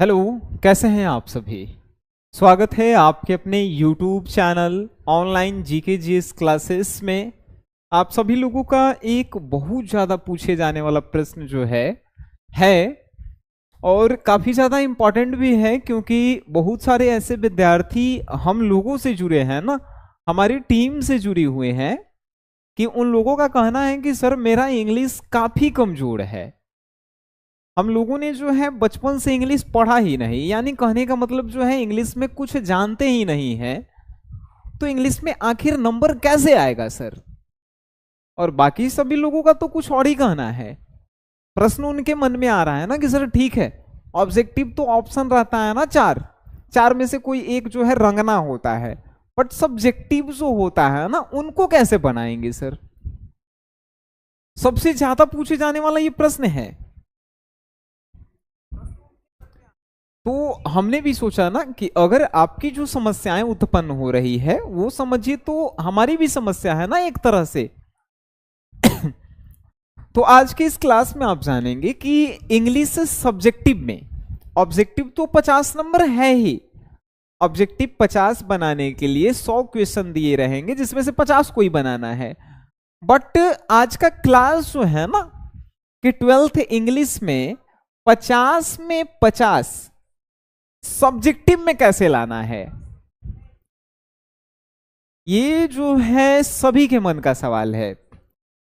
Hello. कैसे हैं आप सभी। स्वागत है आपके अपने YouTube channel online GK GS classes में। आप सभी लोगों का एक बहुत ज़्यादा पूछे जाने वाला प्रश्न जो है और काफ़ी ज़्यादा इम्पोर्टेंट भी है, क्योंकि बहुत सारे ऐसे विद्यार्थी हम लोगों से जुड़े हैं ना, हमारी टीम से जुड़े हुए हैं, कि उन लोगों का कहना है कि सर मेरा इंग्लिश काफ़ी कमज़ोर है। हम लोगों ने जो है बचपन से इंग्लिश पढ़ा ही नहीं, यानी कहने का मतलब जो है इंग्लिश में कुछ जानते ही नहीं है, तो इंग्लिश में आखिर नंबर कैसे आएगा सर। और बाकी सभी लोगों का तो कुछ और ही कहना है। प्रश्न उनके मन में आ रहा है ना कि सर ठीक है, ऑब्जेक्टिव तो ऑप्शन रहता है ना, चार चार में से कोई एक जो है रंगना होता है, बट सब्जेक्टिव जो होता है ना उनको कैसे बनाएंगे सर। सबसे ज्यादा पूछे जाने वाला ये प्रश्न है। तो हमने भी सोचा ना कि अगर आपकी जो समस्याएं उत्पन्न हो रही है वो समझिए तो हमारी भी समस्या है ना एक तरह से। तो आज की इस क्लास में आप जानेंगे कि इंग्लिश सब्जेक्टिव में ऑब्जेक्टिव तो 50 नंबर है ही। ऑब्जेक्टिव 50 बनाने के लिए 100 क्वेश्चन दिए रहेंगे, जिसमें से 50 को ही बनाना है। बट आज का क्लास जो है ना कि 12th इंग्लिश में 50 में 50 सब्जेक्टिव में कैसे लाना है, ये जो है सभी के मन का सवाल है।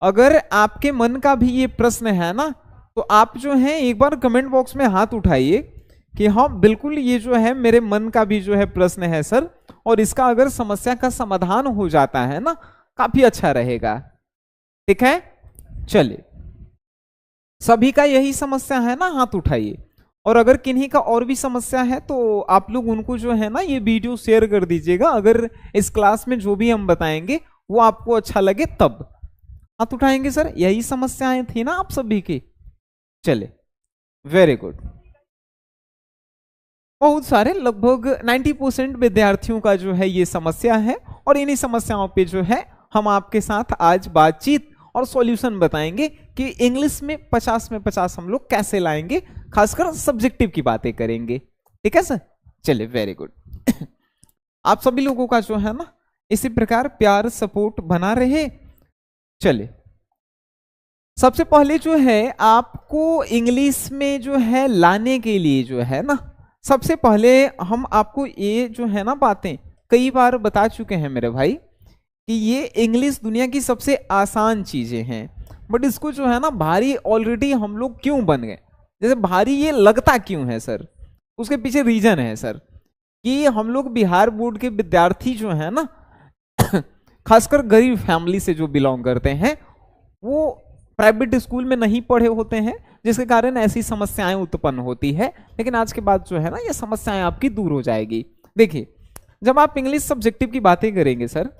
अगर आपके मन का भी ये प्रश्न है ना, तो आप जो है एक बार कमेंट बॉक्स में हाथ उठाइए कि हाँ बिल्कुल ये जो है मेरे मन का भी जो है प्रश्न है सर, और इसका अगर समस्या का समाधान हो जाता है ना काफी अच्छा रहेगा। ठीक है, चलिए सभी का यही समस्या है ना, हाथ उठाइए। और अगर किन्हीं का और भी समस्या है तो आप लोग उनको जो है ना ये वीडियो शेयर कर दीजिएगा, अगर इस क्लास में जो भी हम बताएंगे वो आपको अच्छा लगे तब। हाथ उठाएंगे सर, यही समस्याएं थी ना आप सभी की। चले, वेरी गुड। बहुत सारे लगभग 90% विद्यार्थियों का जो है ये समस्या है, और इन्हीं समस्याओं पे जो है हम आपके साथ आज बातचीत और सॉल्यूशन बताएंगे कि इंग्लिश में 50 में 50 हम लोग कैसे लाएंगे, खासकर सब्जेक्टिव की बातें करेंगे। ठीक है सर, चलिए वेरी गुड। आप सभी लोगों का जो है ना इसी प्रकार प्यार सपोर्ट बना रहे। चलिए सबसे पहले जो है आपको इंग्लिश में जो है लाने के लिए जो है ना, सबसे पहले हम आपको ये जो है ना बातें कई बार बता चुके हैं मेरे भाई कि ये इंग्लिश दुनिया की सबसे आसान चीजें हैं, बट इसको जो है ना भारी ऑलरेडी हम लोग क्यों बन गए, जैसे भारी ये लगता क्यों है सर, उसके पीछे रीजन है सर कि हम लोग बिहार बोर्ड के विद्यार्थी जो है ना खासकर गरीब फैमिली से जो बिलोंग करते हैं, वो प्राइवेट स्कूल में नहीं पढ़े होते हैं, जिसके कारण ऐसी समस्याएं उत्पन्न होती है। लेकिन आज के बाद जो है ना ये समस्याएं आपकी दूर हो जाएगी। देखिए जब आप इंग्लिश सब्जेक्टिव की बातें करेंगे सर,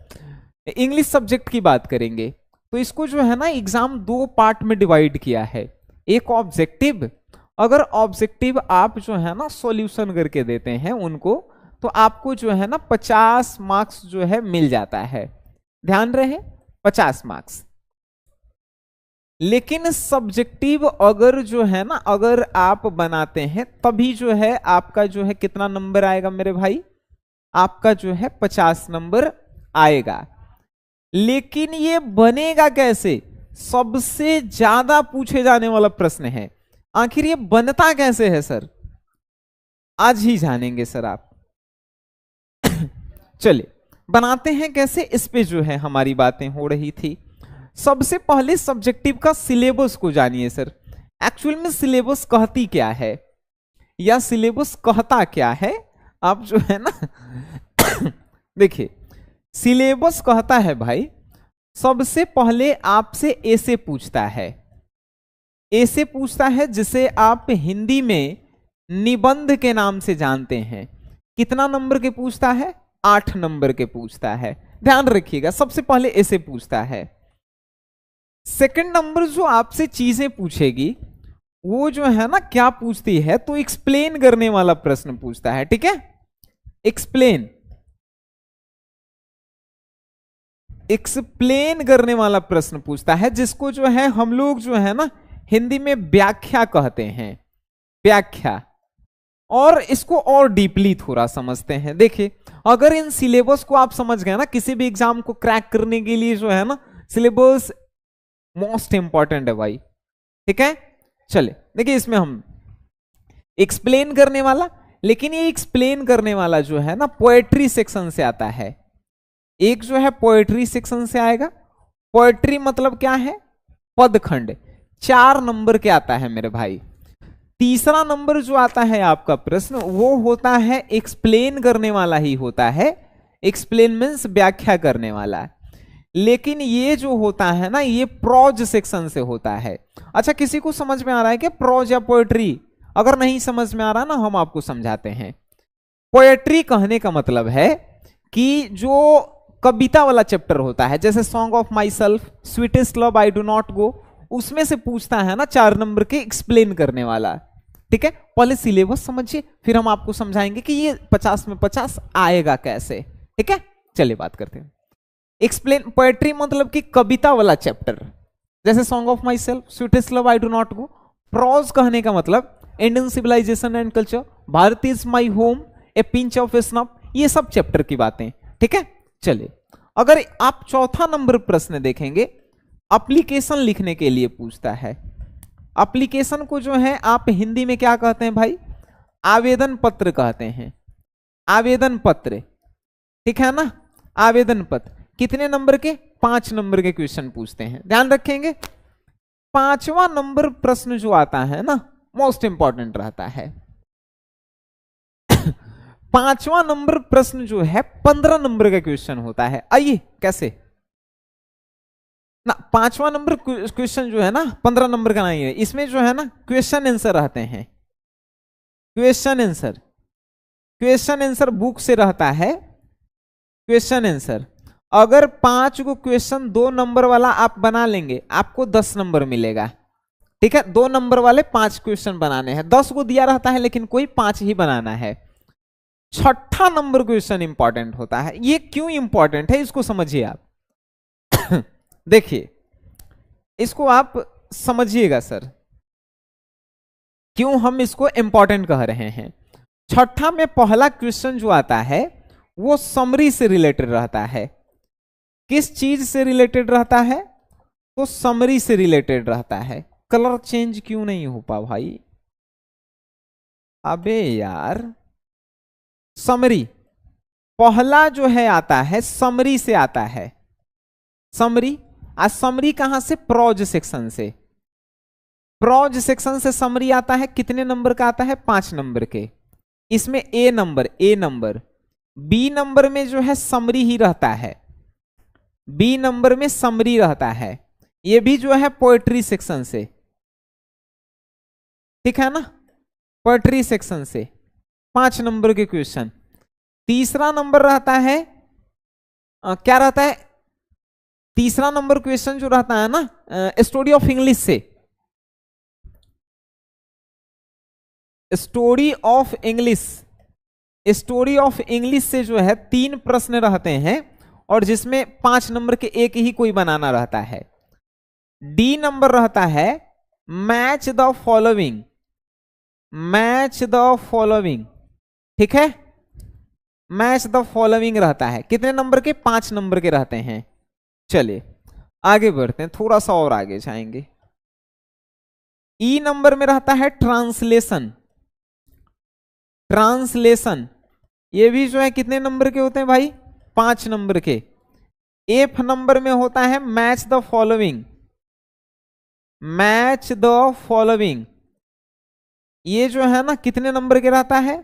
इंग्लिश सब्जेक्ट की बात करेंगे, तो इसको जो है ना एग्जाम दो पार्ट में डिवाइड किया है। एक ऑब्जेक्टिव, अगर ऑब्जेक्टिव आप जो है ना सॉल्यूशन करके देते हैं उनको, तो आपको जो है ना 50 मार्क्स जो है मिल जाता है। ध्यान रहे 50 मार्क्स। लेकिन सब्जेक्टिव अगर जो है ना अगर आप बनाते हैं तभी जो है आपका जो है कितना नंबर आएगा मेरे भाई, आपका जो है 50 नंबर आएगा। लेकिन ये बनेगा कैसे, सबसे ज्यादा पूछे जाने वाला प्रश्न है। आखिर ये बनता कैसे है सर, आज ही जानेंगे सर आप। चलिए बनाते हैं कैसे, इस पे जो है हमारी बातें हो रही थी। सबसे पहले सब्जेक्टिव का सिलेबस को जानिए सर। एक्चुअल में सिलेबस कहती क्या है या सिलेबस कहता क्या है, आप जो है ना देखिए सिलेबस कहता है भाई, सबसे पहले आपसे ऐसे पूछता है, ऐसे पूछता है जिसे आप हिंदी में निबंध के नाम से जानते हैं। कितना नंबर के पूछता है, 8 नंबर के पूछता है। ध्यान रखिएगा सबसे पहले ऐसे पूछता है। सेकंड नंबर जो आपसे चीजें पूछेगी वो जो है ना क्या पूछती है, तो एक्सप्लेन करने वाला प्रश्न पूछता है। ठीक है, एक्सप्लेन, एक्सप्लेन करने वाला प्रश्न पूछता है, जिसको जो है हम लोग जो है ना हिंदी में व्याख्या कहते हैं। व्याख्या, और इसको और डीपली थोड़ा समझते हैं। देखिए, अगर इन सिलेबस को आप समझ गए ना, किसी भी एग्जाम को क्रैक करने के लिए जो है ना, सिलेबस मोस्ट इंपॉर्टेंट है भाई। ठीक है, चले देखिए, इसमें हम एक्सप्लेन करने वाला, लेकिन ये एक्सप्लेन करने वाला जो है ना पोएट्री सेक्शन से आता है। एक जो है पोएट्री सेक्शन से आएगा। पोएट्री मतलब क्या है? पदखंड। 4 नंबर के आता है मेरे भाई। तीसरा नंबर जो आता है आपका प्रश्न, वो होता है एक्सप्लेन करने वाला ही होता है। एक्सप्लेन मीन्स व्याख्या करने वाला। लेकिन ये जो होता है ना, ये प्रोज सेक्शन से होता है। अच्छा, किसी को समझ में आ रहा है कि प्रोज या पोएट्री? अगर नहीं समझ में आ रहा ना, हम आपको समझाते हैं। पोएट्री कहने का मतलब है कि जो कविता वाला चैप्टर होता है, जैसे song of myself, sweetest love I do not गो, उसमें से पूछता है ना 4 नंबर के एक्सप्लेन करने वाला। ठीक है, पहले सिलेबस समझिए, फिर हम आपको समझाएंगे कि ये 50 में 50 आएगा कैसे। ठीक है, चलिए बात करते हैं। एक्सप्लेन पोएट्री मतलब कि कविता वाला चैप्टर, जैसे song of myself, sweetest love I do not go. Prose कहने का मतलब Indian civilisation and culture, Bharat is my home, a pinch of snuff, ये सब चैप्टर की बातें। ठीक है, चलिए, अगर आप चौथा नंबर प्रश्न देखेंगे, एप्लीकेशन लिखने के लिए पूछता है। एप्लीकेशन को जो है आप हिंदी में क्या कहते हैं भाई? आवेदन पत्र कहते हैं। आवेदन पत्र, ठीक है ना, आवेदन पत्र। कितने नंबर के? 5 नंबर के क्वेश्चन पूछते हैं, ध्यान रखेंगे। 5वां नंबर प्रश्न जो आता है ना, मोस्ट इंपॉर्टेंट रहता है। 5वां नंबर प्रश्न जो है 15 नंबर का क्वेश्चन होता है। आइए कैसे ना, 5वां नंबर क्वेश्चन जो है ना 15 नंबर का नहीं है, इसमें जो है ना क्वेश्चन आंसर रहते हैं। Question answer, question answer book से रहता है। क्वेश्चन आंसर, अगर 5 को क्वेश्चन 2 नंबर वाला आप बना लेंगे, आपको 10 नंबर मिलेगा। ठीक है, 2 नंबर वाले 5 क्वेश्चन बनाने हैं। 10 को दिया रहता है, लेकिन कोई 5 ही बनाना है। 6ठा नंबर क्वेश्चन इंपॉर्टेंट होता है। ये क्यों इंपॉर्टेंट है, इसको समझिए आप। देखिए, इसको आप समझिएगा सर, क्यों हम इसको इंपॉर्टेंट कह रहे हैं। 6ठा में पहला क्वेश्चन जो आता है वो समरी से रिलेटेड रहता है। किस चीज से रिलेटेड रहता है? तो समरी से रिलेटेड रहता है। कलर चेंज क्यों नहीं हो पा भाई? अबे यार, समरी पहला जो है आता है, समरी से आता है। समरी, आज समरी कहां से? प्रोज सेक्शन से। प्रोज सेक्शन से समरी आता है। कितने नंबर का आता है? 5 नंबर के। इसमें ए नंबर, बी नंबर में जो है समरी ही रहता है। बी नंबर में समरी रहता है। ये भी जो है पोएट्री सेक्शन से, ठीक है ना, पोएट्री सेक्शन से 5 नंबर के क्वेश्चन। तीसरा नंबर रहता है क्या रहता है? तीसरा नंबर क्वेश्चन जो रहता है ना, स्टोरी ऑफ इंग्लिश से। Story of English, story of English से जो है 3 प्रश्न रहते हैं, और जिसमें 5 नंबर के एक ही कोई बनाना रहता है। डी नंबर रहता है match the following, match the following, ठीक है, मैच द फॉलोइंग रहता है। कितने नंबर के? 5 नंबर के रहते हैं। चलिए आगे बढ़ते हैं, थोड़ा सा और आगे जाएंगे। ई नंबर में रहता है ट्रांसलेशन। ट्रांसलेशन ये भी जो है कितने नंबर के होते हैं भाई? 5 नंबर के। एफ नंबर में होता है match the following, match the following. ये जो है ना कितने नंबर के रहता है?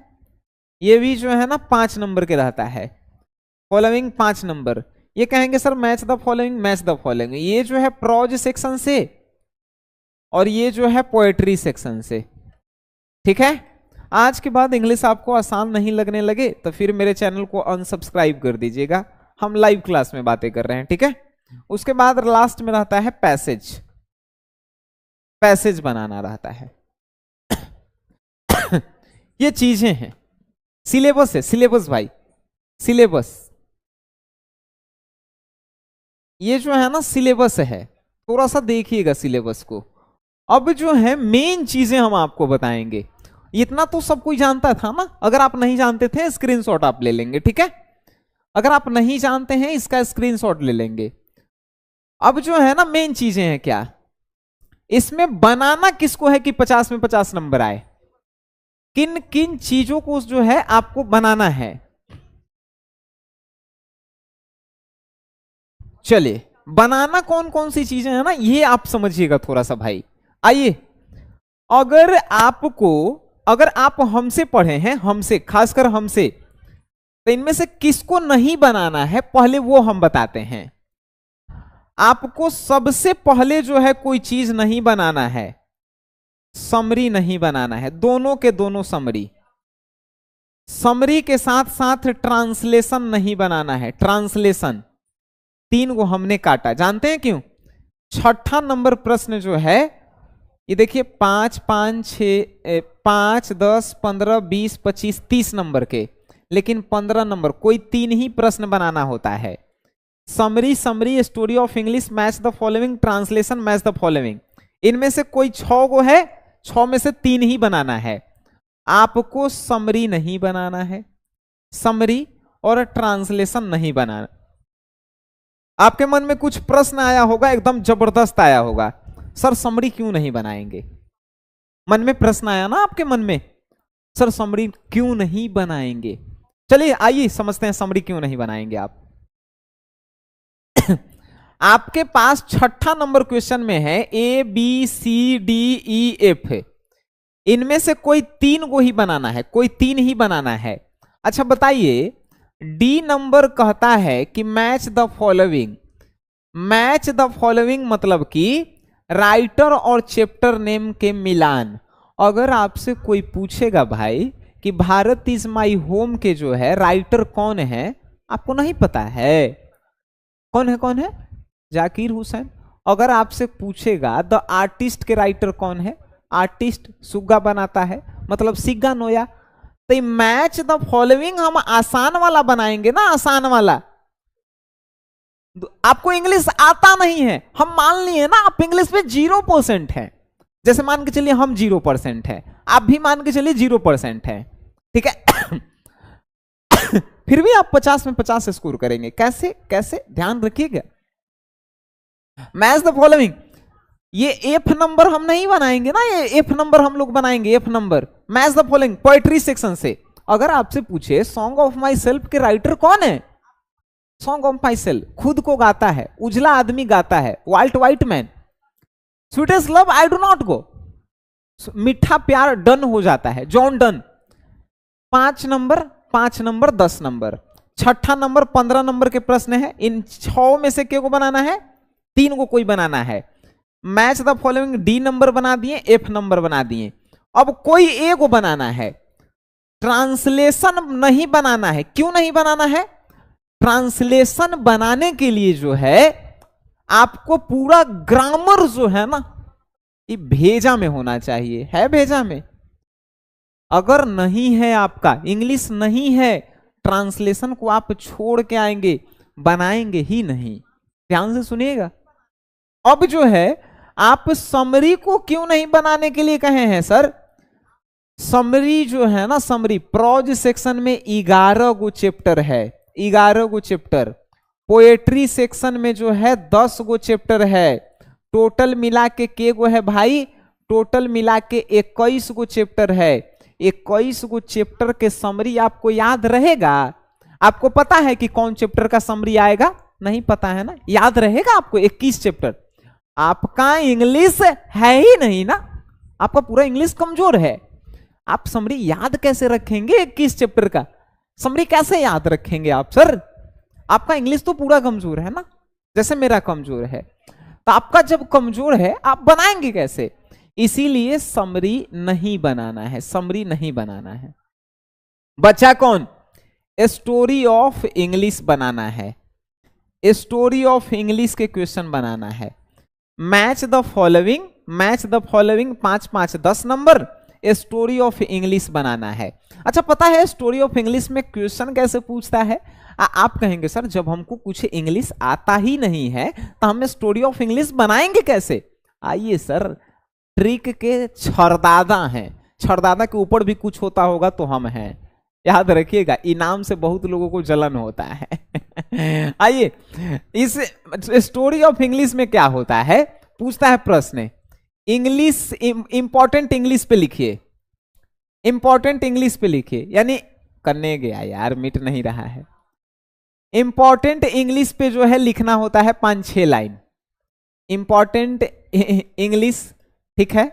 ये भी जो है ना 5 नंबर के रहता है। Following 5 number. ये कहेंगे sir match the following, match the following. ये जो है प्रोज सेक्शन से, और ये जो है पोएट्री सेक्शन से। ठीक है, आज के बाद इंग्लिश आपको आसान नहीं लगने लगे तो फिर मेरे चैनल को अनसब्सक्राइब कर दीजिएगा। हम लाइव क्लास में बातें कर रहे हैं, ठीक है। उसके बाद लास्ट में रहता है पैसेज, पैसेज बनाना रहता है। ये चीजें हैं, सिलेबस है, सिलेबस भाई, सिलेबस। ये जो है ना सिलेबस है, थोड़ा सा देखिएगा सिलेबस को। अब जो है मेन चीजें हम आपको बताएंगे। इतना तो सब कोई जानता था ना। अगर आप नहीं जानते थे स्क्रीनशॉट आप ले लेंगे, ठीक है। अगर आप नहीं जानते हैं इसका स्क्रीनशॉट ले लेंगे। अब जो है ना मेन चीजें हैं क्या, इसमें बनाना किसको है कि 50 में 50 नंबर आए, किन किन चीजों को जो है आपको बनाना है। चलिए बनाना कौन कौन सी चीजें हैं ना ये आप समझिएगा थोड़ा सा भाई। आइए, अगर आप हमसे पढ़े हैं, हमसे खासकर हमसे, तो इनमें से किसको नहीं बनाना है पहले वो हम बताते हैं। आपको सबसे पहले जो है कोई चीज नहीं बनाना है, समरी नहीं बनाना है, दोनों के दोनों समरी, समरी के साथ साथ ट्रांसलेशन नहीं बनाना है। ट्रांसलेशन 3 को हमने काटा, जानते हैं क्यों? छठा नंबर प्रश्न जो है ये देखिए 5, 5, 6, 5, 10, 15, 20, 25, 30 नंबर के, लेकिन 15 नंबर कोई 3 ही प्रश्न बनाना होता है। Summary, summary, story of English, match the following, translation, match the following, इनमें से कोई 6 को है, 6 में से 3 ही बनाना है। आपको समरी नहीं बनाना है, समरी और ट्रांसलेशन नहीं बनाना। आपके मन में कुछ प्रश्न आया होगा, एकदम जबरदस्त आया होगा, सर समरी क्यों नहीं बनाएंगे? मन में प्रश्न आया ना आपके मन में, सर समरी क्यों नहीं बनाएंगे? चलिए आइए समझते हैं समरी क्यों नहीं बनाएंगे आप। आपके पास छठा नंबर क्वेश्चन में है A B C D E F, इनमें से कोई 3 को ही बनाना है, कोई 3 ही बनाना है। अच्छा बताइए, डी नंबर कहता है कि match the following, match the following मतलब कि राइटर और चैप्टर नेम के मिलान। अगर आपसे कोई पूछेगा भाई कि भारत इज माई होम के जो है राइटर कौन है, आपको नहीं पता है कौन है? कौन है? जाकिर हुसैन। अगर आपसे पूछेगा द आर्टिस्ट के राइटर कौन है, आर्टिस्ट सुग्गा बनाता है, मतलब सिग्गा नोया। तो मैच द फॉलोइंग हम आसान वाला बनाएंगे ना, आसान वाला। आपको इंग्लिश आता नहीं है, हम मान लिए ना आप इंग्लिश में 0% है, जैसे मान के चलिए हम 0% है, आप भी मान के चलिए 0% है, ठीक है। फिर भी आप 50 में 50 स्कोर करेंगे, कैसे कैसे ध्यान रखिएगा। मैच द फॉलोइंग, ये एफ नंबर हम नहीं बनाएंगे ना, ये एफ नंबर हम लोग बनाएंगे, F number. Match the following poetry section से। अगर आपसे पूछे सॉन्ग ऑफ माई सेल्फ के राइटर कौन है, सॉन्ग ऑफ माई सेल्फ खुद को गाता है, उजला आदमी गाता है, Walt Whitman. Sweetest love I do not go, मीठा प्यार डन हो जाता है, John Donne. 5 number 5 number 10 number, छठा नंबर 15 नंबर के प्रश्न है। इन 6 में से को बनाना है, 3 को कोई बनाना है। Match the following D number बना दिए, एफ नंबर बना दिए। अब कोई ए को बनाना है, ट्रांसलेशन नहीं बनाना है। क्यों नहीं बनाना है? ट्रांसलेशन बनाने के लिए जो है आपको पूरा ग्रामर जो है ना ये भेजा में होना चाहिए, है भेजा में। अगर नहीं है आपका, इंग्लिश नहीं है, ट्रांसलेशन को आप छोड़ के आएंगे, बनाएंगे ही नहीं। ध्यान से सुनिएगा। अब जो है आप समरी को क्यों नहीं बनाने के लिए कहे हैं सर? समरी जो है ना, समरी प्रोज सेक्शन में 11 गो चैप्टर है, 11 गो चैप्टर। पोएट्री सेक्शन में जो है 10 गो चैप्टर है। टोटल मिला के गो है भाई? टोटल मिला के 21 गो चैप्टर है। 21 गो चैप्टर के समरी आपको याद रहेगा? आपको पता है कि कौन चैप्टर का समरी आएगा? नहीं पता है ना, याद रहेगा आपको 21 चैप्टर। आपका इंग्लिश है ही नहीं ना, आपका पूरा इंग्लिश कमजोर है। आप समरी याद कैसे रखेंगे? 21 चैप्टर का समरी कैसे याद रखेंगे आप सर? आपका इंग्लिश तो पूरा कमजोर है ना, जैसे मेरा कमजोर है। तो आपका जब कमजोर है आप बनाएंगे कैसे? इसीलिए समरी नहीं बनाना है, समरी नहीं बनाना है। बचा कौन? स्टोरी ऑफ इंग्लिश बनाना है, स्टोरी ऑफ इंग्लिश के क्वेश्चन बनाना है। Match the following, match the following 5 5 10 number, story of English बनाना है। अच्छा पता है स्टोरी ऑफ इंग्लिश में क्वेश्चन कैसे पूछता है? आप कहेंगे सर जब हमको कुछ इंग्लिश आता ही नहीं है तो हम स्टोरी ऑफ इंग्लिश बनाएंगे कैसे? आइए सर, ट्रिक के छरदादा हैं, छड़दादा के ऊपर भी कुछ होता होगा तो हम हैं। याद रखिएगा, इनाम से बहुत लोगों को जलन होता है। आइए, इस स्टोरी ऑफ इंग्लिश में क्या होता है, पूछता है प्रश्न, इंग्लिश इंपॉर्टेंट इंग्लिश पे लिखिए, इंपॉर्टेंट इंग्लिश पे लिखिए, यानी करने गया यार, मिट नहीं रहा है। इंपॉर्टेंट इंग्लिश पे जो है लिखना होता है 5-6 लाइन, इंपॉर्टेंट इंग्लिश, ठीक है,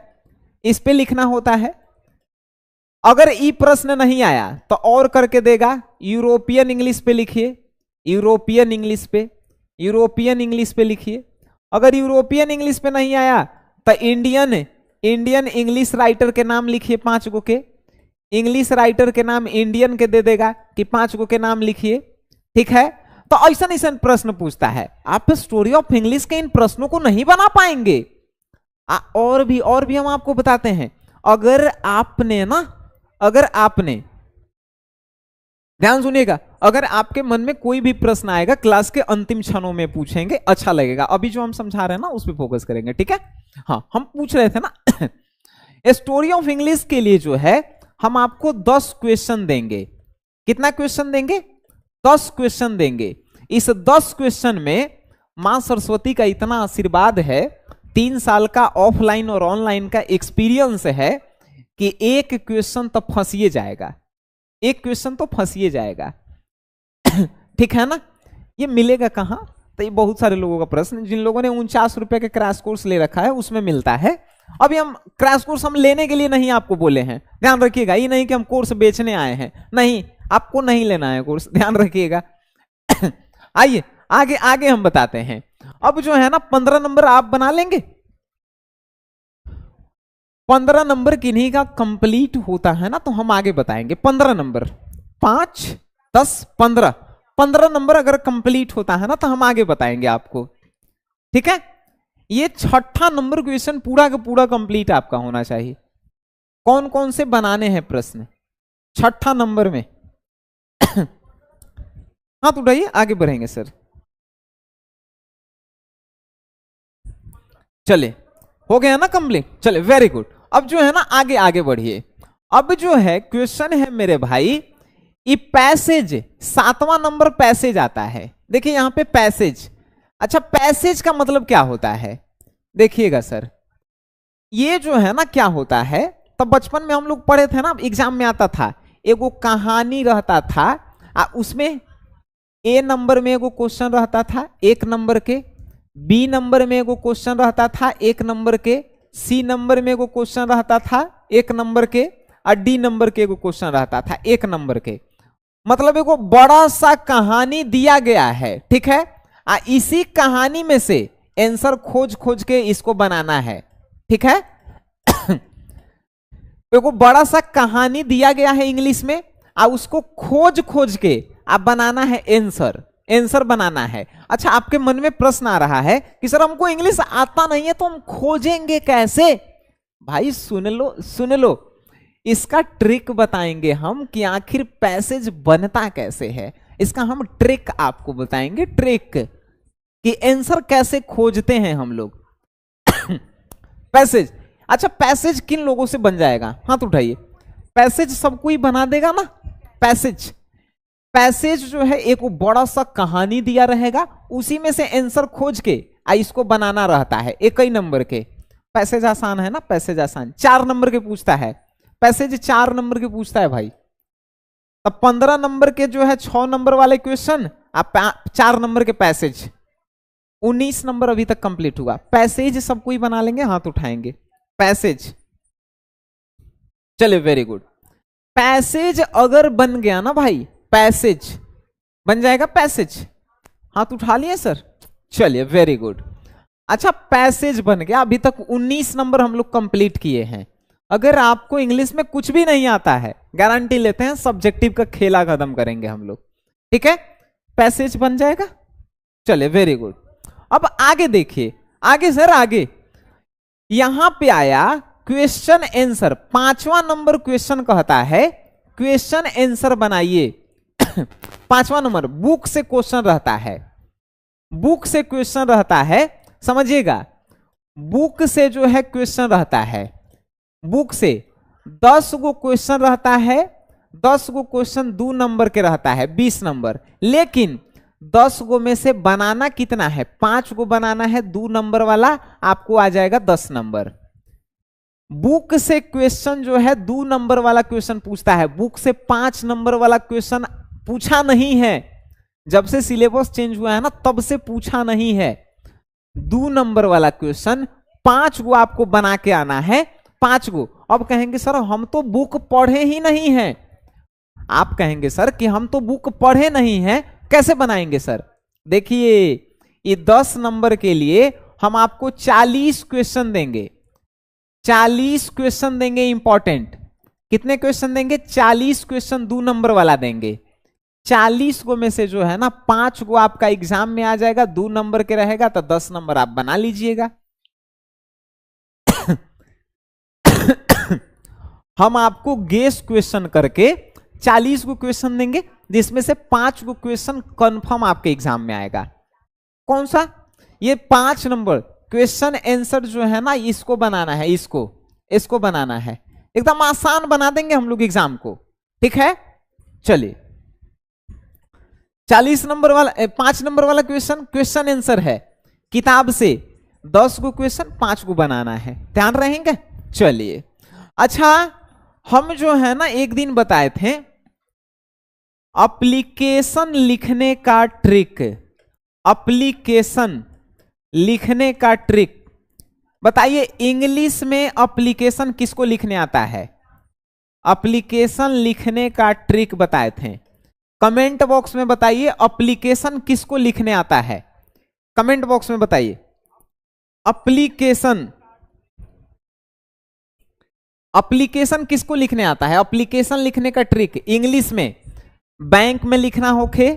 इस पे लिखना होता है। अगर ई प्रश्न नहीं आया तो और करके देगा, यूरोपियन इंग्लिश पे लिखिए, यूरोपियन इंग्लिश पे, यूरोपियन इंग्लिश पे लिखिए। अगर यूरोपियन इंग्लिश पे नहीं आया तो इंडियन इंग्लिश राइटर के नाम लिखिए 5 गो के, इंग्लिश राइटर के नाम इंडियन के दे देगा कि 5 गो के नाम लिखिए, ठीक है। तो ऐसा प्रश्न पूछता है। आप स्टोरी ऑफ इंग्लिश के इन प्रश्नों को नहीं बना पाएंगे। और भी हम आपको बताते हैं। अगर आपने ध्यान सुनिएगा, अगर आपके मन में कोई भी प्रश्न आएगा क्लास के अंतिम क्षणों में पूछेंगे, अच्छा लगेगा। अभी जो हम समझा रहे हैं ना उस पर फोकस करेंगे, ठीक है। हाँ, हम पूछ रहे थे ना स्टोरी ऑफ इंग्लिश के लिए जो है हम आपको 10 क्वेश्चन देंगे। कितना क्वेश्चन देंगे? 10 क्वेश्चन देंगे। इस 10 क्वेश्चन में मां सरस्वती का इतना आशीर्वाद है, 3 साल का ऑफलाइन और ऑनलाइन का एक्सपीरियंस है कि एक क्वेश्चन तो फंसिए जाएगा, एक क्वेश्चन तो फंसिए जाएगा। ठीक है ना। ये मिलेगा कहां? तो ये बहुत सारे लोगों का प्रश्न, जिन लोगों ने 49 रुपए के क्रैश कोर्स ले रखा है उसमें मिलता है। अभी हम क्रैश कोर्स हम लेने के लिए नहीं आपको बोले हैं, ध्यान रखिएगा। ये नहीं कि हम कोर्स बेचने आए हैं, नहीं, आपको नहीं लेना है कोर्स, ध्यान रखिएगा। आइए आगे आगे हम बताते हैं। अब जो है ना 15 नंबर आप बना लेंगे। 15 नंबर किन्हीं का कंप्लीट होता है ना तो हम आगे बताएंगे। 15 नंबर, 5, 10, 15 नंबर अगर कंप्लीट होता है ना तो हम आगे बताएंगे आपको, ठीक है। ये 6ठा नंबर क्वेश्चन पूरा का पूरा कंप्लीट आपका होना चाहिए। कौन कौन से बनाने हैं प्रश्न 6ठा नंबर में? हाँ तो उठाइए, आगे बढ़ेंगे सर। चले, हो गया ना कंप्लीट, चले, वेरी गुड। अब जो है ना आगे आगे बढ़िए। अब जो है क्वेश्चन है मेरे भाई, ये पैसेज, 7वां नंबर पैसेज आता है। देखिए यहां पे पैसेज। अच्छा, पैसेज का मतलब क्या होता है? देखिएगा सर, ये जो है ना क्या होता है, तब बचपन में हम लोग पढ़े थे ना, एग्जाम में आता था, एगो कहानी रहता था, उसमें ए नंबर में एगो क्वेश्चन रहता था 1 नंबर के, बी नंबर में एगो क्वेश्चन रहता था 1 नंबर के, सी नंबर में एगो क्वेश्चन रहता था 1 नंबर के, और डी नंबर के एगो क्वेश्चन रहता था 1 नंबर के। मतलब एगो बड़ा सा कहानी दिया गया है, ठीक है। इसी कहानी में से आंसर खोज खोज के इसको बनाना है, ठीक है। एगो बड़ा सा कहानी दिया गया है इंग्लिश में, उसको खोज खोज के आप बनाना है आंसर बनाना है। अच्छा, आपके मन में प्रश्न आ रहा है कि सर हमको इंग्लिश आता नहीं है तो हम खोजेंगे कैसे? भाई सुन लो, इसका ट्रिक बताएंगे हम कि आखिर पैसेज बनता कैसे है। इसका हम ट्रिक आपको बताएंगे, ट्रिक कि आंसर कैसे खोजते हैं हम लोग। पैसेज। अच्छा, पैसेज किन लोगों से बन जाएगा? हाथ उठाइए। पैसेज सबको ही बना देगा ना पैसेज जो है एक बड़ा सा कहानी दिया रहेगा, उसी में से आंसर खोज के इसको बनाना रहता है 1 ही नंबर के। पैसेज आसान है ना, पैसेज आसान। 4 नंबर के पूछता है पैसेज, 4 नंबर के पूछता है भाई। तब 15 नंबर के जो है 6 नंबर वाले क्वेश्चन, 4 नंबर के पैसेज। 19 नंबर अभी तक कंप्लीट हुआ। पैसेज सबको ही बना लेंगे, हाथ उठाएंगे। पैसेज, चले, वेरी गुड। पैसेज अगर बन गया ना भाई, पैसेज बन जाएगा, पैसेज, हाथ उठा लिए सर, चलिए, वेरी गुड। अच्छा, पैसेज बन गया। अभी तक 19 नंबर हम लोग कंप्लीट किए हैं। अगर आपको इंग्लिश में कुछ भी नहीं आता है, गारंटी लेते हैं सब्जेक्टिव का खेला खत्म करेंगे हम लोग, ठीक है। पैसेज बन जाएगा, चले, वेरी गुड। अब आगे देखिए, आगे सर, आगे यहां पे आया क्वेश्चन आंसर। 5वां नंबर क्वेश्चन कहता है क्वेश्चन आंसर बनाइए। 5वां नंबर बुक से क्वेश्चन रहता है, बुक से क्वेश्चन रहता है, समझिएगा। बुक से जो है क्वेश्चन रहता है, बुक से। 10 गो क्वेश्चन रहता है, 10 गो क्वेश्चन 2 नंबर के रहता है, 20 नंबर। लेकिन 10 गो में से बनाना कितना है, 5 गो बनाना है 2 नंबर वाला, आपको आ जाएगा 10 नंबर। बुक से क्वेश्चन जो है 2 नंबर वाला क्वेश्चन पूछता है, बुक से 5 नंबर वाला क्वेश्चन पूछा नहीं है। जब से सिलेबस चेंज हुआ है ना, तब से पूछा नहीं है। 2 नंबर वाला क्वेश्चन 5 गो आपको बना के आना है, 5 गो। अब कहेंगे सर हम तो बुक पढ़े ही नहीं है। आप कहेंगे सर कि हम तो बुक पढ़े नहीं है, कैसे बनाएंगे सर? देखिए, ये 10 नंबर के लिए हम आपको 40 क्वेश्चन देंगे, 40 क्वेश्चन देंगे इंपॉर्टेंट। कितने क्वेश्चन देंगे? 40 क्वेश्चन 2 नंबर वाला देंगे। 40 गो में से जो है ना 5 गो आपका एग्जाम में आ जाएगा, 2 नंबर के रहेगा, तो 10 नंबर आप बना लीजिएगा। हम आपको गेस क्वेश्चन करके 40 गो क्वेश्चन देंगे, जिसमें से 5 गो क्वेश्चन कंफर्म आपके एग्जाम में आएगा। कौन सा? ये 5 नंबर क्वेश्चन आंसर जो है ना, इसको बनाना है, इसको बनाना है। एकदम आसान बना देंगे हम लोग एग्जाम को, ठीक है? चलिए, 40 नंबर वाला 5 नंबर वाला क्वेश्चन आंसर है, किताब से 10 गो क्वेश्चन 5 गो बनाना है, ध्यान रहेंगे? चलिए, अच्छा, हम जो है ना एक दिन बताए थे एप्लीकेशन लिखने का ट्रिक, एप्लीकेशन लिखने का ट्रिक। बताइए, इंग्लिश में एप्लीकेशन किसको लिखने आता है? एप्लीकेशन लिखने का ट्रिक बताए थे। कमेंट बॉक्स में बताइए, एप्लीकेशन किसको लिखने आता है? कमेंट बॉक्स में बताइए, एप्लीकेशन किसको लिखने आता है? एप्लीकेशन लिखने का ट्रिक इंग्लिश में, बैंक में लिखना होके,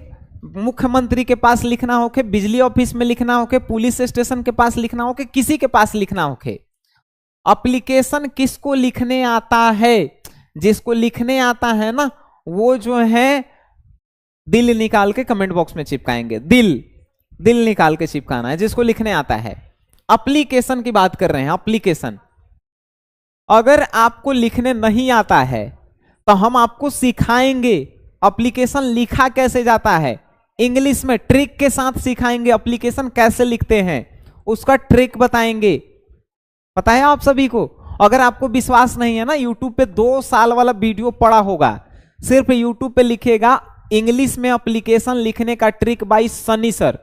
मुख्यमंत्री के पास लिखना होके, बिजली ऑफिस में लिखना होके, पुलिस स्टेशन के पास लिखना होके, किसी के पास लिखना होके, एप्लीकेशन किसको लिखने आता है? जिसको लिखने आता है ना, वो जो है दिल निकाल के कमेंट बॉक्स में चिपकाएंगे। दिल निकाल के चिपकाना है, जिसको लिखने आता है। एप्लीकेशन की बात कर रहे हैं, एप्लीकेशन। अगर आपको लिखने नहीं आता है तो हम आपको सिखाएंगे एप्लीकेशन लिखा कैसे जाता है, इंग्लिश में ट्रिक के साथ सिखाएंगे। एप्लीकेशन कैसे लिखते हैं उसका ट्रिक बताएंगे, पता है आप सभी को? अगर आपको विश्वास नहीं है ना, यूट्यूब पे 2 साल वाला वीडियो पड़ा होगा, सिर्फ यूट्यूब पे लिखिएगा इंग्लिश में एप्लीकेशन लिखने का ट्रिक बाय सनी सर,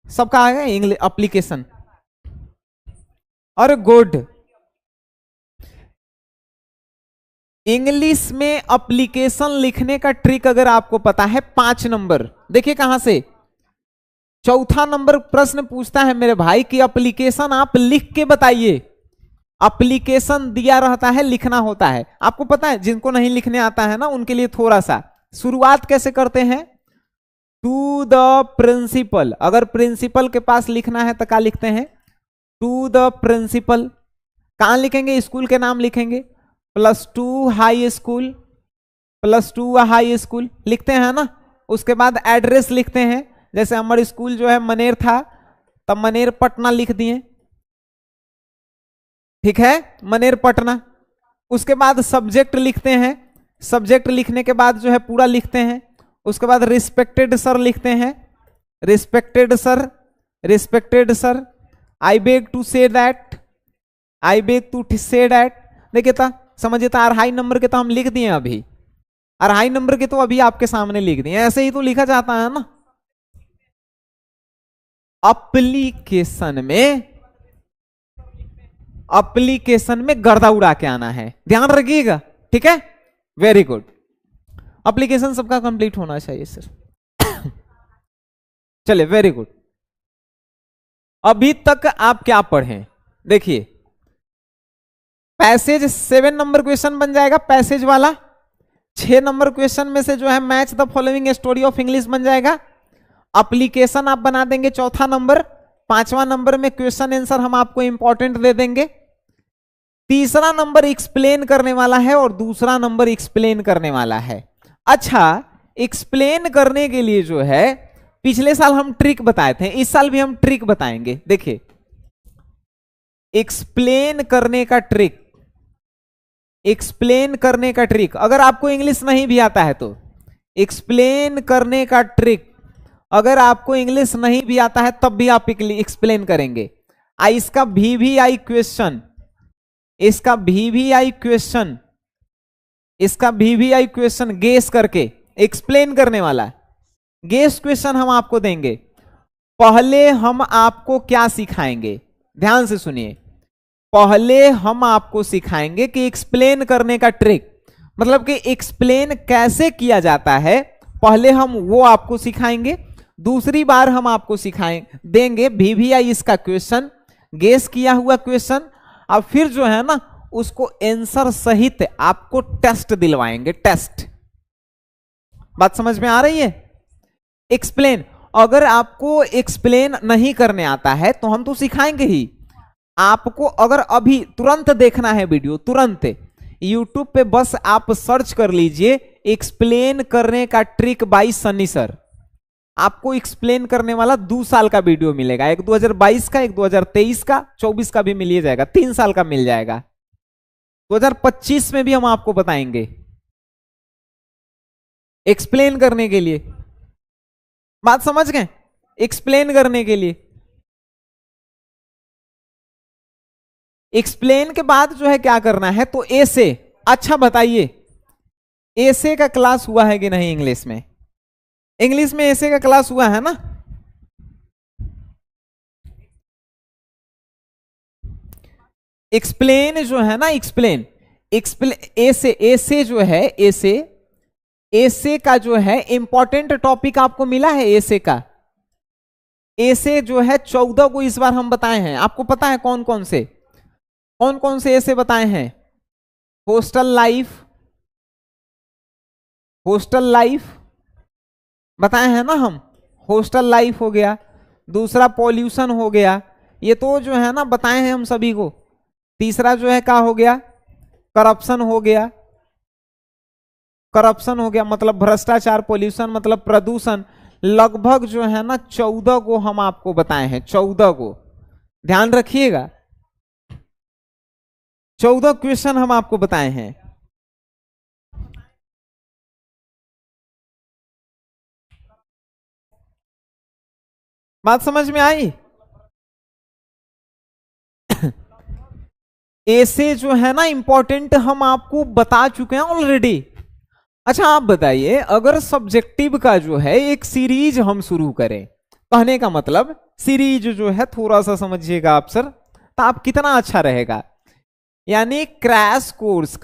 सबका आएगा इंग्लिश एप्लीकेशन। और गुड, इंग्लिश में एप्लीकेशन लिखने का ट्रिक अगर आपको पता है, 5 नंबर। देखिए कहां से, चौथा नंबर प्रश्न पूछता है मेरे भाई कि एप्लीकेशन आप लिख के बताइए। एप्लीकेशन दिया रहता है, लिखना होता है। आपको पता है, जिनको नहीं लिखने आता है ना, उनके लिए थोड़ा सा शुरुआत कैसे करते हैं? To the principal. अगर प्रिंसिपल के पास लिखना है तो क्या लिखते हैं? To the principal. कहां लिखेंगे? स्कूल के नाम लिखेंगे, +2 हाई स्कूल, +2 हाई स्कूल लिखते हैं ना। उसके बाद एड्रेस लिखते हैं, जैसे हमारे स्कूल जो है मनेर था, तब मनेर पटना लिख दिए, ठीक है, मनेर पटना। उसके बाद सब्जेक्ट लिखते हैं, सब्जेक्ट लिखने के बाद जो है पूरा लिखते हैं। उसके बाद रिस्पेक्टेड सर लिखते हैं, respected sir, respected sir, I beg to say that, I beg to say that. देखिए था, समझिए था, अढ़ाई नंबर के तो हम लिख दिए अभी, अढ़ाई नंबर के तो अभी आपके सामने लिख दिए, ऐसे ही तो लिखा जाता है ना। एप्लीकेशन में गर्दा उड़ा के आना है, ध्यान रखिएगा, ठीक है? Very good. एप्लीकेशन सबका कंप्लीट होना चाहिए सर। चलिए, वेरी गुड। अभी तक आप क्या पढ़े? देखिए, पैसेज 7 नंबर क्वेश्चन बन जाएगा, पैसेज वाला। 6 नंबर क्वेश्चन में से जो है match the following story of English बन जाएगा। एप्लीकेशन आप बना देंगे चौथा नंबर। 5वां नंबर में क्वेश्चन आंसर हम आपको इंपॉर्टेंट दे देंगे। तीसरा नंबर एक्सप्लेन करने वाला है और दूसरा नंबर एक्सप्लेन करने वाला है। अच्छा, एक्सप्लेन करने के लिए जो है पिछले साल हम ट्रिक बताए थे, इस साल भी हम ट्रिक बताएंगे। देखिए, एक्सप्लेन करने का ट्रिक, एक्सप्लेन करने का ट्रिक, अगर आपको इंग्लिश नहीं भी आता है तो एक्सप्लेन करने का ट्रिक, अगर आपको इंग्लिश नहीं भी आता है तब भी आप एक्सप्लेन करेंगे। इसका VVI क्वेश्चन, इसका VVI क्वेश्चन, इसका VVI क्वेश्चन गेस करके एक्सप्लेन करने वाला गेस क्वेश्चन हम आपको देंगे। पहले हम आपको क्या सिखाएंगे, ध्यान से सुनिए, पहले हम आपको सिखाएंगे कि एक्सप्लेन करने का ट्रिक, मतलब कि एक्सप्लेन कैसे किया जाता है, पहले हम वो आपको सिखाएंगे। दूसरी बार हम आपको देंगे VVI इसका क्वेश्चन, गेस किया हुआ क्वेश्चन, अब फिर जो है ना उसको आंसर सहित आपको टेस्ट दिलवाएंगे, टेस्ट। बात समझ में आ रही है? एक्सप्लेन, अगर आपको एक्सप्लेन नहीं करने आता है तो हम तो सिखाएंगे ही आपको। अगर अभी तुरंत देखना है वीडियो, तुरंत YouTube पे बस आप सर्च कर लीजिए एक्सप्लेन करने का ट्रिक बाय सनी सर, आपको एक्सप्लेन करने वाला 2 साल का वीडियो मिलेगा, एक 2022 का, एक 2023 का, 24 का भी मिल जाएगा, 3 साल का मिल जाएगा, 2025 में भी हम आपको बताएंगे एक्सप्लेन करने के लिए। बात समझ गए? एक्सप्लेन करने के लिए, एक्सप्लेन के बाद जो है क्या करना है, तो ए से, अच्छा बताइए एसे का क्लास हुआ है कि नहीं इंग्लिश में? इंग्लिश में एसे का क्लास हुआ है ना? एक्सप्लेन जो है ना, एक्सप्लेन, एसे जो है, एसे का जो है इंपॉर्टेंट टॉपिक आपको मिला है एसे का। एसे जो है 14 को इस बार हम बताए हैं, आपको पता है कौन कौन से एसे बताए हैं? होस्टल लाइफ, होस्टल लाइफ बताए हैं ना हम, होस्टल लाइफ हो गया, दूसरा पॉल्यूशन हो गया, ये तो जो है ना बताए हैं हम सभी को। तीसरा जो है क्या हो गया? करप्शन हो गया, करप्शन हो गया मतलब भ्रष्टाचार, पॉल्यूशन मतलब प्रदूषण, लगभग जो है ना 14 को हम आपको बताए हैं, 14 को ध्यान रखिएगा, 14 क्वेश्चन हम आपको बताए हैं। बात समझ में आई? ऐसे जो है ना इंपॉर्टेंट हम आपको बता चुके हैं ऑलरेडी। अच्छा आप बताइए, अगर सब्जेक्टिव का जो है एक सीरीज हम शुरू करें, कहने का मतलब सीरीज जो है थोड़ा सा समझिएगा आप सर, तो आप कितना अच्छा रहेगा। यानी क्रैश कोर्स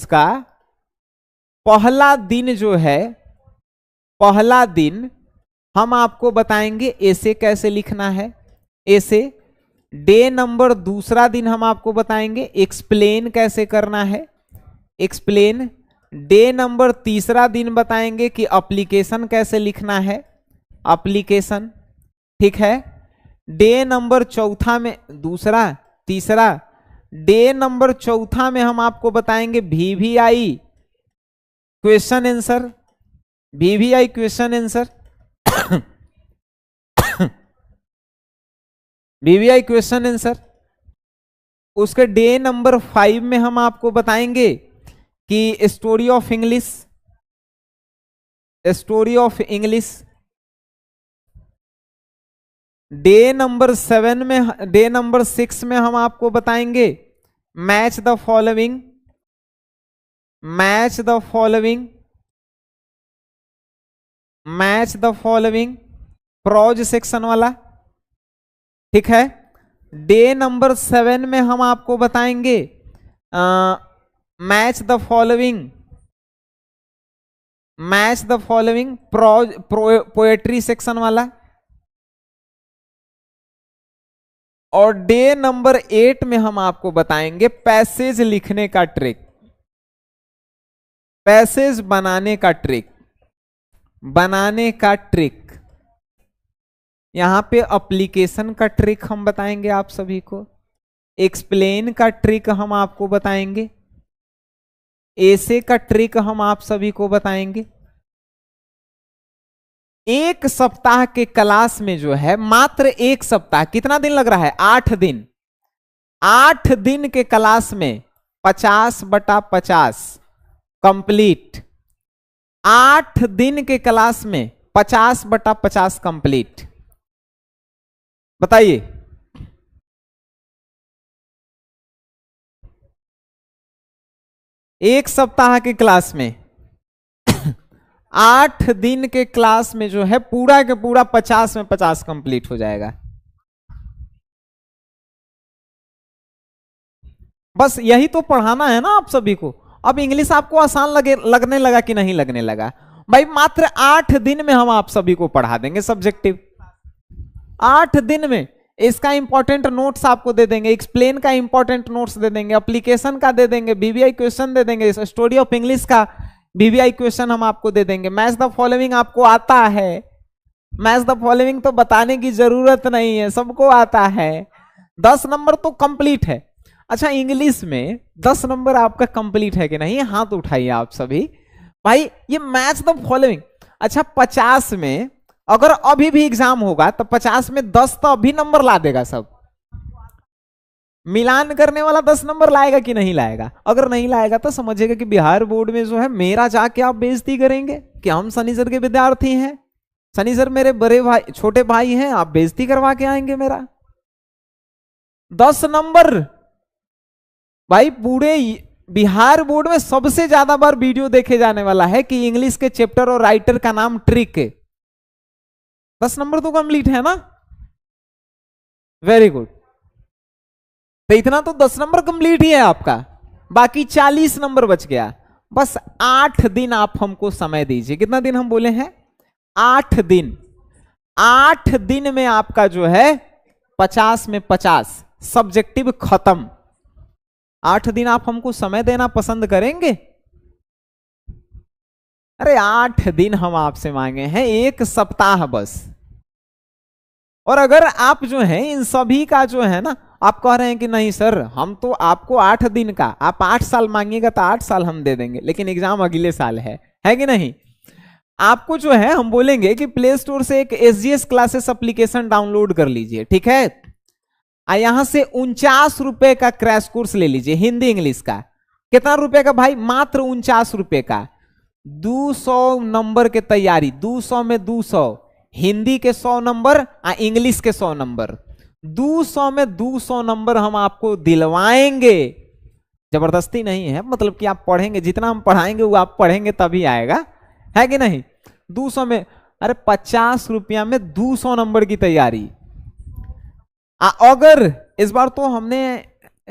का पहला दिन जो है, पहला दिन हम आपको बताएंगे ऐसे कैसे लिखना है, ऐसे। डे नंबर दूसरा दिन हम आपको बताएंगे एक्सप्लेन कैसे करना है, एक्सप्लेन। डे नंबर तीसरा दिन बताएंगे कि एप्लीकेशन कैसे लिखना है, एप्लीकेशन, ठीक है। डे नंबर चौथा में, दूसरा तीसरा, डे नंबर चौथा में हम आपको बताएंगे VVI question answer, VVI question answer, VVI question answer. उसके डे नंबर 5 में हम आपको बताएंगे कि story of English, story of English. Day number 7 में, डे नंबर 6 में हम आपको बताएंगे match the following, match the following, match the following, pros section वाला, ठीक है। डे नंबर 7 में हम आपको बताएंगे match the following, match the following pros poetry section वाला। और डे नंबर 8 में हम आपको बताएंगे पैसेज लिखने का ट्रिक, पैसेज बनाने का ट्रिक, बनाने का ट्रिक। यहां पे एप्लीकेशन का ट्रिक हम बताएंगे आप सभी को, एक्सप्लेन का ट्रिक हम आपको बताएंगे, ऐसे का ट्रिक हम आप सभी को बताएंगे। एक सप्ताह के क्लास में जो है, मात्र एक सप्ताह, कितना दिन लग रहा है? 8 दिन, 8 दिन के क्लास में 50/50 कंप्लीट। 8 दिन के क्लास में 50/50 कंप्लीट। बताइए, एक सप्ताह के क्लास में 8 दिन के क्लास में जो है पूरा के पूरा 50 में 50 कंप्लीट हो जाएगा। बस यही तो पढ़ाना है ना आप सभी को। अब इंग्लिश आपको आसान लगने लगा कि नहीं लगने लगा? भाई मात्र 8 दिन में हम आप सभी को पढ़ा देंगे सब्जेक्टिव। 8 दिन में इसका इंपॉर्टेंट नोट्स आपको दे देंगे, एक्सप्लेन का इंपॉर्टेंट नोट्स दे देंगे, एप्लीकेशन का दे देंगे, बीबीआई क्वेश्चन दे देंगे, स्टोरी ऑफ इंग्लिश का बीबीआई क्वेश्चन हम आपको दे देंगे। मैच द फॉलोइंग आपको आता है, मैच द फॉलोइंग तो बताने की जरूरत नहीं है, सबको आता है। 10 नंबर तो कंप्लीट है। अच्छा, इंग्लिश में 10 नंबर आपका कंप्लीट है कि नहीं? हाथ उठाइए आप सभी। भाई ये मैच द फॉलोइंग, अच्छा 50 में अगर अभी भी एग्जाम होगा तो 50 में 10 तो अभी नंबर ला देगा सब। मिलान करने वाला 10 नंबर लाएगा कि नहीं लाएगा? अगर नहीं लाएगा तो समझिएगा कि बिहार बोर्ड में जो है मेरा जाके आप बेइज्जती करेंगे कि हम सनी सर के विद्यार्थी हैं, सनी सर मेरे बड़े भाई छोटे भाई हैं, आप बेइज्जती करवा के आएंगे मेरा। 10 नंबर भाई पूरे बिहार बोर्ड में सबसे ज्यादा बार वीडियो देखे जाने वाला है कि इंग्लिश के चैप्टर और राइटर का नाम ट्रिक है। 10 नंबर तो कंप्लीट है ना? Very good. तो इतना तो 10 नंबर कंप्लीट ही है आपका, बाकी 40 नंबर बच गया। बस 8 दिन आप हमको समय दीजिए। कितना दिन हम बोले हैं? 8 दिन। 8 दिन में आपका जो है 50 में 50 सब्जेक्टिव खत्म। 8 दिन आप हमको समय देना पसंद करेंगे? अरे 8 दिन हम आपसे मांगे हैं, 1 सप्ताह बस। और अगर आप जो है इन सभी का जो है ना, आप कह रहे हैं कि नहीं सर हम तो आपको 8 दिन का, आप 8 साल मांगिएगा तो 8 साल हम दे देंगे, लेकिन एग्जाम अगले साल है कि नहीं? आपको जो है हम बोलेंगे कि प्ले स्टोर से एक SGS क्लासेस एप्लीकेशन डाउनलोड कर लीजिए, ठीक है? यहां से 49 रुपए का क्रैश कोर्स ले लीजिए हिंदी इंग्लिश का। कितना रुपए का भाई? मात्र 49 रुपए का। 200 नंबर के तैयारी, 200 में 200, हिंदी के 100 नंबर, इंग्लिश के 100 नंबर। 200 में 200 नंबर हम आपको दिलवाएंगे। जबरदस्ती नहीं है, मतलब कि आप पढ़ेंगे, जितना हम पढ़ाएंगे वो आप पढ़ेंगे तभी आएगा, है कि नहीं? 200 में, अरे 50 रुपया में 200 नंबर की तैयारी। अगर इस बार तो हमने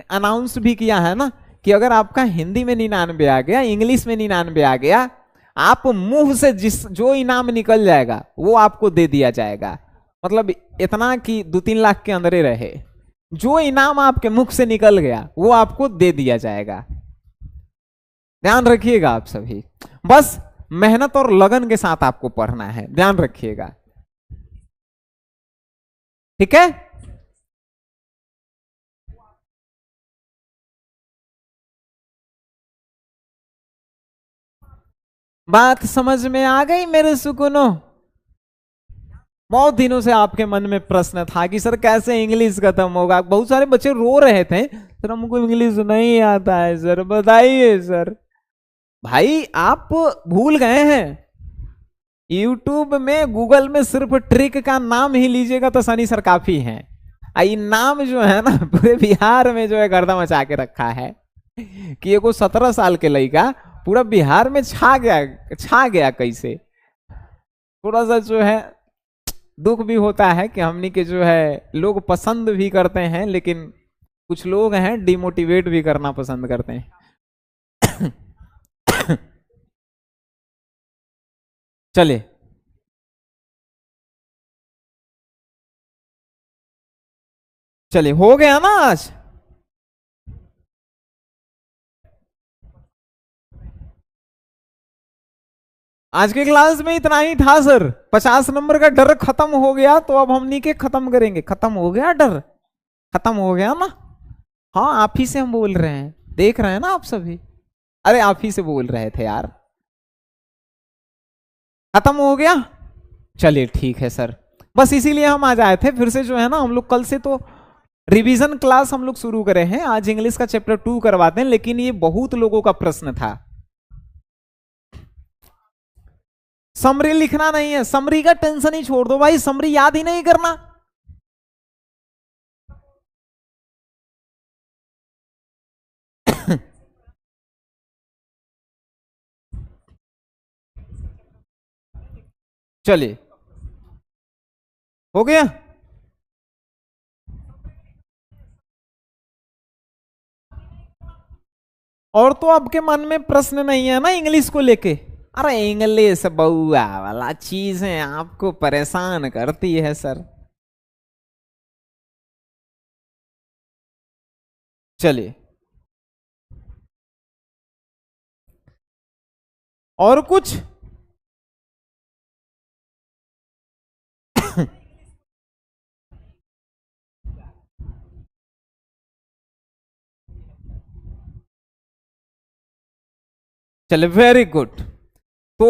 अनाउंस भी किया है ना कि अगर आपका हिंदी में 99 आ गया, इंग्लिश में 99 आ गया, आप मुंह से जो इनाम निकल जाएगा वो आपको दे दिया जाएगा। मतलब इतना कि 2-3 लाख के अंदर रहे, जो इनाम आपके मुख से निकल गया वो आपको दे दिया जाएगा। ध्यान रखिएगा आप सभी, बस मेहनत और लगन के साथ आपको पढ़ना है, ध्यान रखिएगा, ठीक है? बात समझ में आ गई मेरे सुकुनो? बहुत दिनों से आपके मन में प्रश्न था कि सर कैसे इंग्लिश खत्म होगा। बहुत सारे बच्चे रो रहे थे, सर हमको इंग्लिश नहीं आता है सर, बताइए सर। भाई आप भूल गए हैं, यूट्यूब में गूगल में सिर्फ ट्रिक का नाम ही लीजिएगा तो सनी सर काफी हैं। ये नाम जो है ना पूरे बिहार में जो है गर्दा मचा के रखा है कि ये को 17 साल के लड़का पूरा बिहार में छा गया कैसे। थोड़ा सा जो है दुख भी होता है कि हमनी के जो है लोग पसंद भी करते हैं, लेकिन कुछ लोग हैं डिमोटिवेट भी करना पसंद करते हैं। चलिए चलिए, हो गया ना आज? आज के क्लास में इतना ही था सर। 50 नंबर का डर खत्म हो गया, तो अब हमनी के खत्म करेंगे। खत्म हो गया डर, खत्म हो गया ना? हाँ, आप ही से हम बोल रहे हैं, देख रहे हैं ना आप सभी। अरे आप ही से बोल रहे थे यार। खत्म हो गया? चलिए ठीक है सर, बस इसीलिए हम आज आए थे। फिर से जो है ना हम लोग कल से तो रिवीजन क्लास हम लोग शुरू करे हैं, आज इंग्लिश का चैप्टर 2 करवाते हैं, लेकिन ये बहुत लोगों का प्रश्न था। समरी लिखना नहीं है, समरी का टेंशन ही छोड़ दो भाई, समरी याद ही नहीं करना। चलिए, हो गया। और तो आपके मन में प्रश्न नहीं है ना इंग्लिश को लेके? अरे इंग्लिश बउआ वाला चीज है, आपको परेशान करती है सर। चलिए, और कुछ? चलिए, वेरी गुड। तो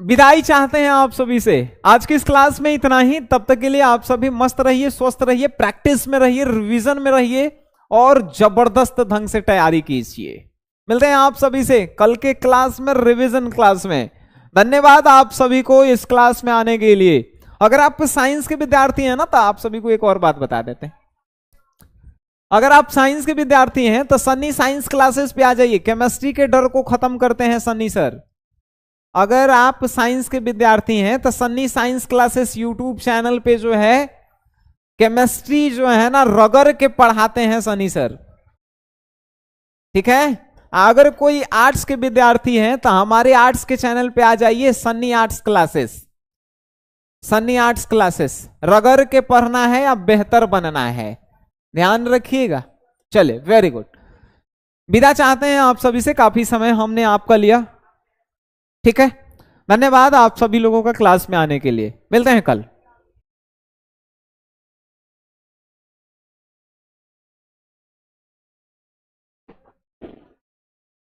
विदाई चाहते हैं आप सभी से। आज की इस क्लास में इतना ही। तब तक के लिए आप सभी मस्त रहिए, स्वस्थ रहिए, प्रैक्टिस में रहिए, रिवीजन में रहिए और जबरदस्त ढंग से तैयारी कीजिए। मिलते हैं आप सभी से कल के क्लास में, रिवीजन क्लास में। धन्यवाद आप सभी को इस क्लास में आने के लिए। अगर आप साइंस के विद्यार्थी हैं ना, तो आप सभी को एक और बात बता देते हैं। अगर आप साइंस के विद्यार्थी हैं तो सन्नी साइंस क्लासेस पे आ जाइए। केमिस्ट्री के डर को खत्म करते हैं सन्नी सर। अगर आप साइंस के विद्यार्थी हैं तो Sunny science classes YouTube channel पे जो है केमिस्ट्री जो है ना रगड़ के पढ़ाते हैं सन्नी सर, ठीक है। अगर कोई आर्ट्स के विद्यार्थी हैं तो हमारे आर्ट्स के चैनल पे आ जाइए, Sunny arts classes. Sunny arts classes रगड़ के पढ़ना है या बेहतर बनना है, ध्यान रखिएगा। चलिए, वेरी गुड। विदा चाहते हैं आप सभी से, काफी समय हमने आपका लिया, ठीक है। धन्यवाद आप सभी लोगों का क्लास में आने के लिए। मिलते हैं कल।